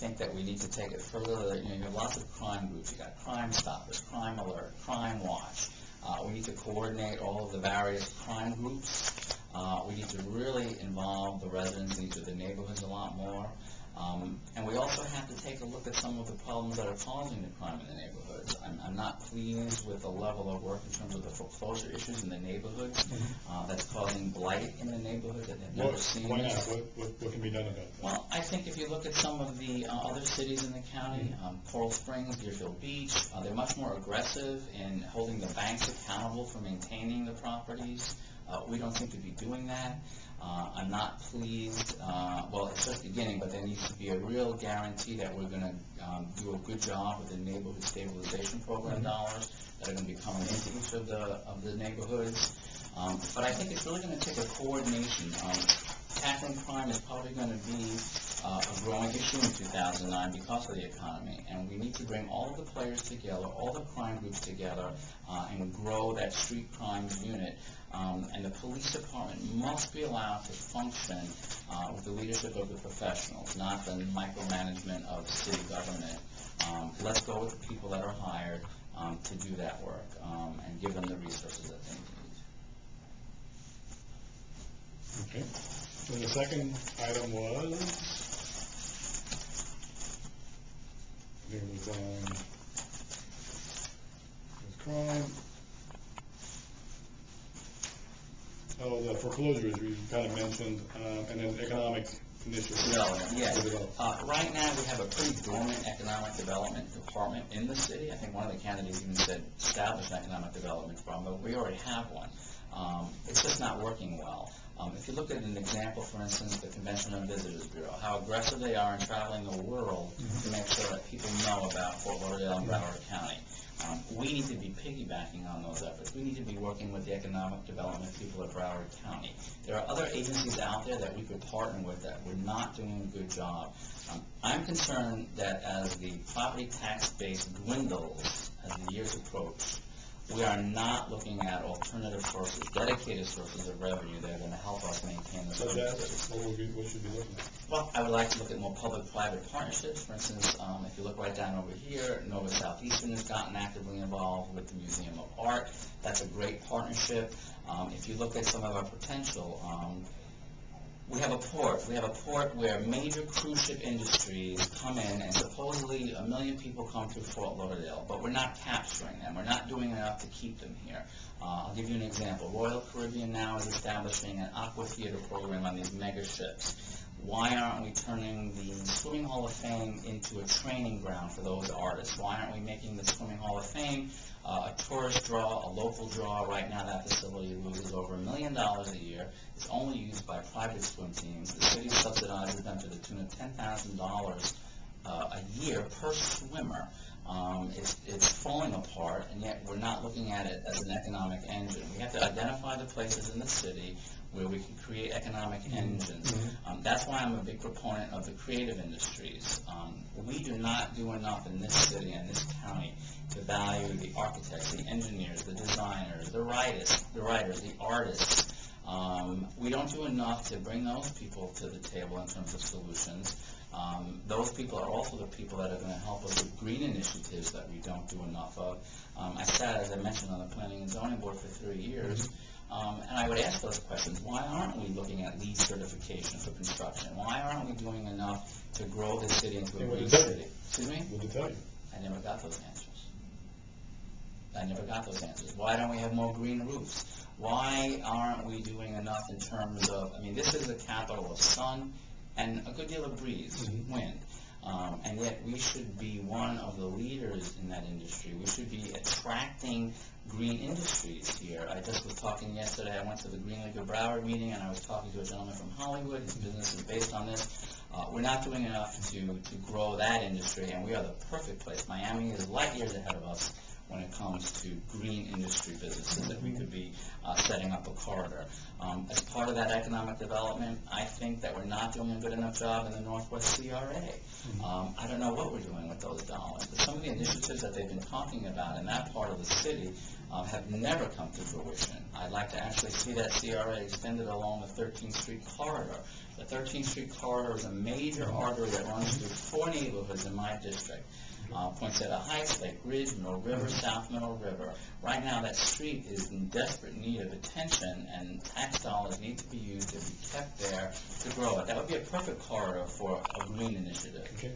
think that we need to take it further. You know, you have lots of crime groups. You got Crime Stoppers, Crime Alert, Crime Watch. We need to coordinate all of the various crime groups. We need to really involve the residents in each of the neighborhoods a lot more. And we also have to take a look at some of the problems that are causing the crime in the neighborhoods. I'm not pleased with the level of work in terms of the foreclosure issues in the neighborhoods. That's causing blight in the neighborhoods that have never seen. Why not? What can be done about that? Well, I think if you look at some of the other cities in the county, Coral Springs, Deerfield Beach, they're much more aggressive in holding the banks accountable for maintaining the properties. We don't seem to be doing that. I'm not pleased. Well, it's just beginning, but there needs to be a real guarantee that we're going to do a good job with the neighborhood stabilization program dollars that are going to be coming into each of the neighborhoods. But I think it's really going to take a coordination. Tackling crime is probably going to be a growing issue in 2009 because of the economy, and we need to bring all of the players together, all the crime groups together, and grow that street crimes unit. And the police department must be allowed to function with the leadership of the professionals, not the micromanagement of city government. Let's go with the people that are hired to do that work and give them the resources that they need. Okay. And the second item was, there was crime. Oh, the foreclosures we kind of mentioned, and then economic initiatives. Yes. Right now we have a pretty dormant economic development department in the city. I think one of the candidates even said establish an economic development department, but we already have one. It's just not working well. If you look at an example, for instance, the Convention and Visitors Bureau, how aggressive they are in traveling the world to make sure that people know about Fort Lauderdale and Broward County. We need to be piggybacking on those efforts. We need to be working with the economic development people of Broward County. There are other agencies out there that we could partner with that we're not doing a good job. I'm concerned that as the property tax base dwindles as the years approach, we are not looking at alternative sources, dedicated sources of revenue that are going to help us maintain the services. What should we be looking at? Well, I would like to look at more public-private partnerships. For instance, if you look right down over here, Nova Southeastern has gotten actively involved with the Museum of Art. That's a great partnership. If you look at some of our potential, we have a port. We have a port where major cruise ship industries come in, and supposedly 1 million people come through Fort Lauderdale, but we're not capturing them. We're not doing enough to keep them here. I'll give you an example. Royal Caribbean now is establishing an aqua theater program on these mega ships. Why aren't we turning the Swimming Hall of Fame into a training ground for those artists? Why aren't we making the Swimming Hall of Fame a tourist draw, a local draw? Right now that facility loses over $1 million a year. It's only used by private swim teams. The city subsidizes them to the tune of $10,000 a year per swimmer. It's falling apart, and yet we're not looking at it as an economic engine. We have to identify the places in the city where we can create economic engines. That's why I'm a big proponent of the creative industries. We do not do enough in this city and this county to value the architects, the engineers, the designers, the writers, the artists. We don't do enough to bring those people to the table in terms of solutions. Those people are also the people that are going to help us with green initiatives that we don't do enough of. I sat, as I mentioned, on the Planning and Zoning Board for 3 years, and I would ask those questions. Why aren't we looking at LEED certification for construction? Why aren't we doing enough to grow the city into a green city? Excuse me? What did they tell you? I never got those answers. Why don't we have more green roofs? Why aren't we doing enough in terms of, I mean, this is the capital of sun and a good deal of breeze, wind. And yet we should be one of the leaders in that industry. We should be attracting green industries here. I just was talking yesterday, I went to the Green League of Broward meeting, and I was talking to a gentleman from Hollywood. His business is based on this. We're not doing enough to grow that industry, and we are the perfect place. Miami is light years ahead of us when it comes to green industry businesses that we could be setting up a corridor. As part of that economic development, I think that we're not doing a good enough job in the Northwest CRA. I don't know what we're doing with those dollars, but some of the initiatives that they've been talking about in that part of the city have never come to fruition. I'd like to actually see that CRA extended along the 13th Street corridor. The 13th Street corridor is a major artery that runs through 4 neighborhoods in my district. Poinsettia Heights, Lake Ridge, Middle River, South Middle River. Right now, that street is in desperate need of attention, and tax dollars need to be used to be kept there to grow it. That would be a perfect corridor for a green initiative. Okay.